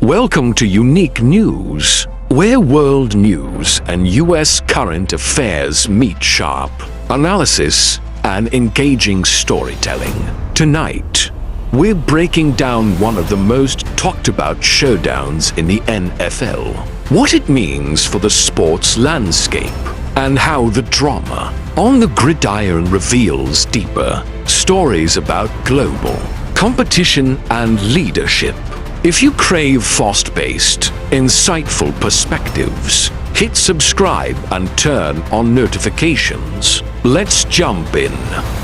Welcome to Unique News, where world news and US current affairs meet sharp analysis and engaging storytelling. Tonight, we're breaking down one of the most talked about showdowns in the NFL, what it means for the sports landscape, and how the drama on the gridiron reveals deeper stories about global competition and leadership. If you crave fast-paced, insightful perspectives, hit subscribe and turn on notifications. Let's jump in.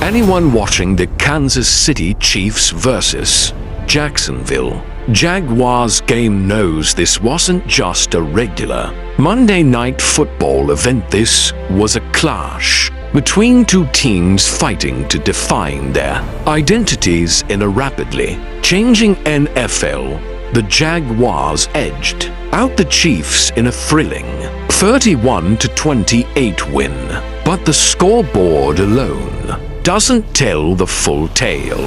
Anyone watching the Kansas City Chiefs versus Jacksonville Jaguars game knows this wasn't just a regular Monday Night Football event. This was a clash between two teams fighting to define their identities in a rapidly changing NFL. The Jaguars edged out the Chiefs in a thrilling 31-28 win, but the scoreboard alone doesn't tell the full tale.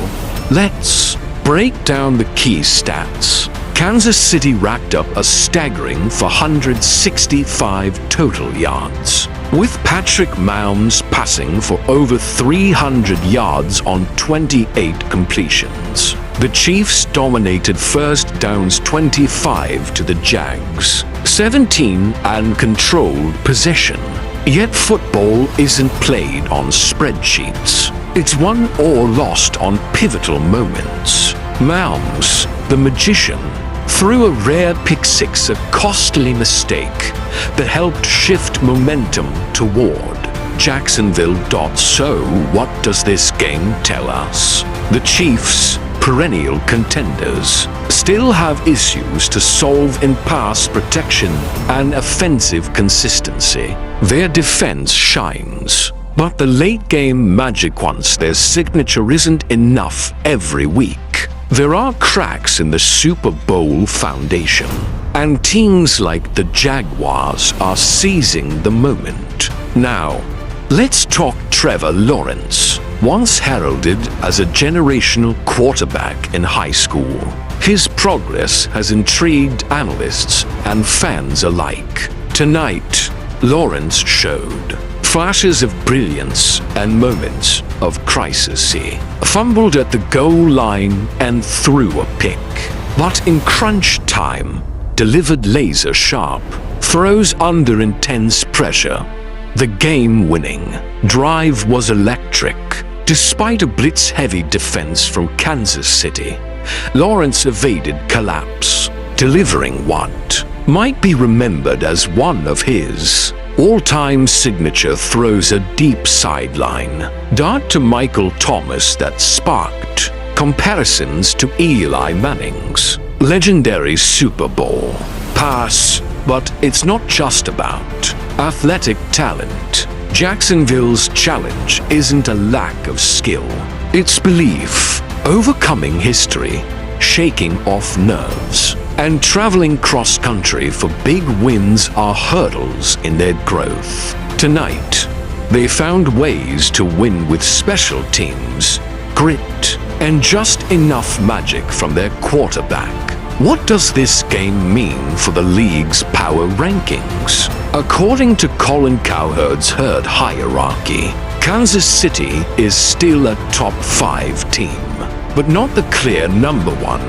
Let's break down the key stats. Kansas City racked up a staggering 465 total yards, with Patrick Mahomes passing for over 300 yards on 28 completions. The Chiefs dominated first downs 25 to the Jags' 17 and controlled possession. Yet football isn't played on spreadsheets. It's won or lost on pivotal moments. Mahomes, the magician, threw a rare pick six, a costly mistake that helped shift momentum toward Jacksonville. So what does this game tell us? The Chiefs, perennial contenders, still have issues to solve in pass protection and offensive consistency. Their defense shines, but the late-game magic, once their signature isn't enough every week. There are cracks in the Super Bowl foundation, and teams like the Jaguars are seizing the moment. Now, let's talk Trevor Lawrence. Once heralded as a generational quarterback in high school, his progress has intrigued analysts and fans alike. Tonight, Lawrence showed flashes of brilliance and moments of crisis. He fumbled at the goal line and threw a pick, but in crunch time, delivered laser-sharp throws under intense pressure. The game-winning drive was electric. Despite a blitz-heavy defense from Kansas City, Lawrence evaded collapse, delivering what might be remembered as one of his all-time signature throws, a deep sideline dart to Michael Thomas that sparked comparisons to Eli Manning's legendary Super Bowl pass. But it's not just about athletic talent. Jacksonville's challenge isn't a lack of skill. It's belief, overcoming history, shaking off nerves, and traveling cross-country for big wins are hurdles in their growth. Tonight, they found ways to win with special teams, grit, and just enough magic from their quarterback. What does this game mean for the league's power rankings? According to Colin Cowherd's herd hierarchy, Kansas City is still a top 5 team, but not the clear number 1.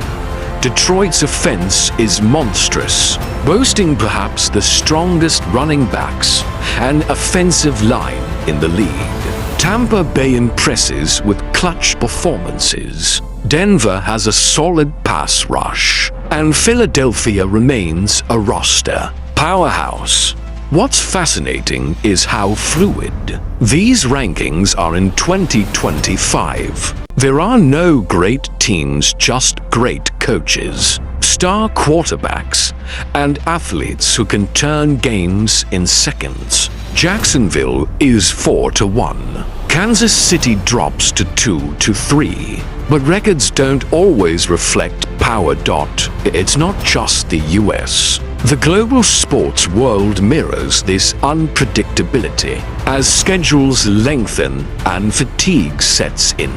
Detroit's offense is monstrous, boasting perhaps the strongest running backs and offensive line in the league. Tampa Bay impresses with clutch performances. Denver has a solid pass rush, and Philadelphia remains a roster powerhouse. What's fascinating is how fluid these rankings are in 2025. There are no great teams, just great coaches, star quarterbacks, and athletes who can turn games in seconds. Jacksonville is 4-1. Kansas City drops to 2-3. But records don't always reflect power. It's not just the US. The global sports world mirrors this unpredictability as schedules lengthen and fatigue sets in.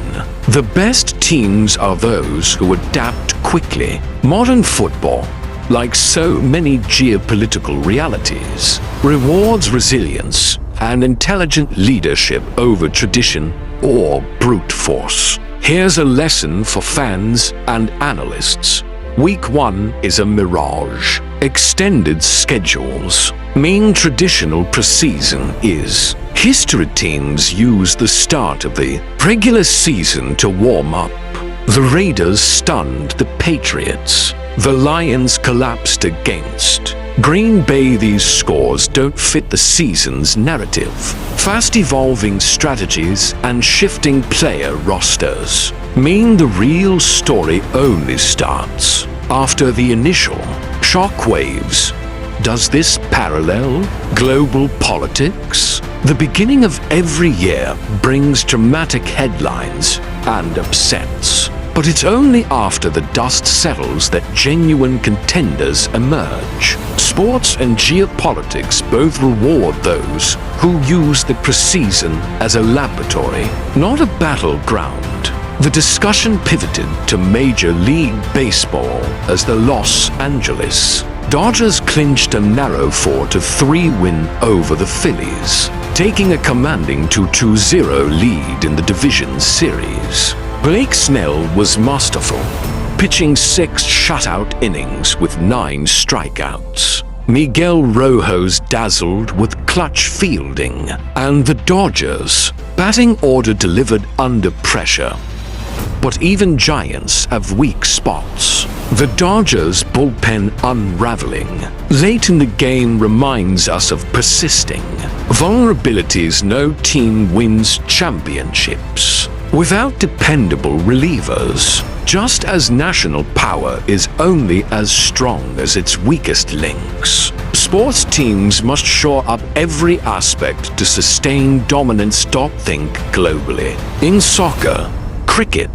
The best teams are those who adapt quickly. Modern football like so many geopolitical realities, rewards resilience and intelligent leadership over tradition or brute force. Here's a lesson for fans and analysts. Week 1 is a mirage. Extended schedules mean traditional preseason is. History teams use the start of the regular season to warm up. The Raiders stunned the Patriots. The Lions collapsed against Green Bay. These scores don't fit the season's narrative. Fast-evolving strategies and shifting player rosters mean the real story only starts after the initial shockwaves. Does this parallel global politics? The beginning of every year brings dramatic headlines and upsets. But it's only after the dust settles that genuine contenders emerge. Sports and geopolitics both reward those who use the preseason as a laboratory, not a battleground. The discussion pivoted to Major League Baseball as the Los Angeles Dodgers clinched a narrow 4-3 win over the Phillies, taking a commanding 2-0 lead in the division series. Blake Snell was masterful, pitching 6 shutout innings with 9 strikeouts. Miguel Rojas dazzled with clutch fielding, and the Dodgers' batting order delivered under pressure. But even giants have weak spots. The Dodgers' bullpen unraveling late in the game reminds us of persisting vulnerabilities. No team wins championships without dependable relievers, just as national power is only as strong as its weakest links. Sports teams must shore up every aspect to sustain dominance. Think globally. In soccer, cricket,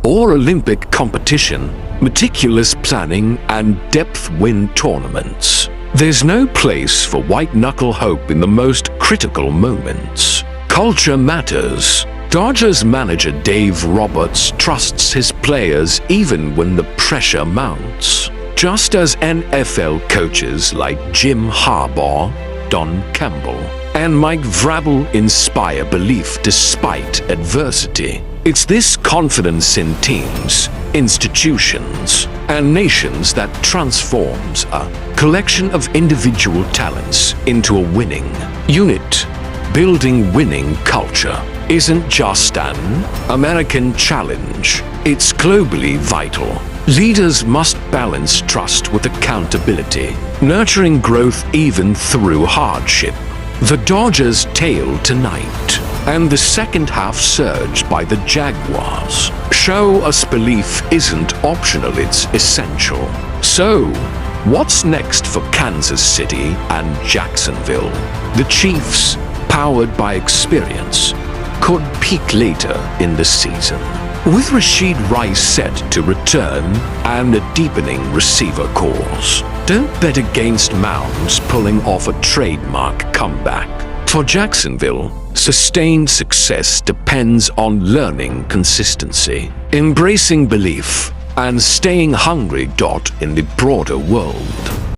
or Olympic competition, meticulous planning and depth win tournaments. There's no place for white-knuckle hope in the most critical moments. Culture matters. Dodgers manager Dave Roberts trusts his players even when the pressure mounts, just as NFL coaches like Jim Harbaugh, Don Campbell, and Mike Vrabel inspire belief despite adversity. It's this confidence in teams, institutions, and nations that transforms a collection of individual talents into a winning unit. Building winning culture isn't just an American challenge, it's globally vital. Leaders must balance trust with accountability, nurturing growth even through hardship. The Dodgers tail tonight, and the second half surge by the Jaguars show us belief isn't optional, it's essential. So, what's next for Kansas City and Jacksonville? The Chiefs, powered by experience, could peak later in the season, with Rashid Rice set to return and a deepening receiver corps. Don't bet against Mahomes pulling off a trademark comeback. For Jacksonville, sustained success depends on learning consistency, embracing belief, and staying hungry. In the broader world,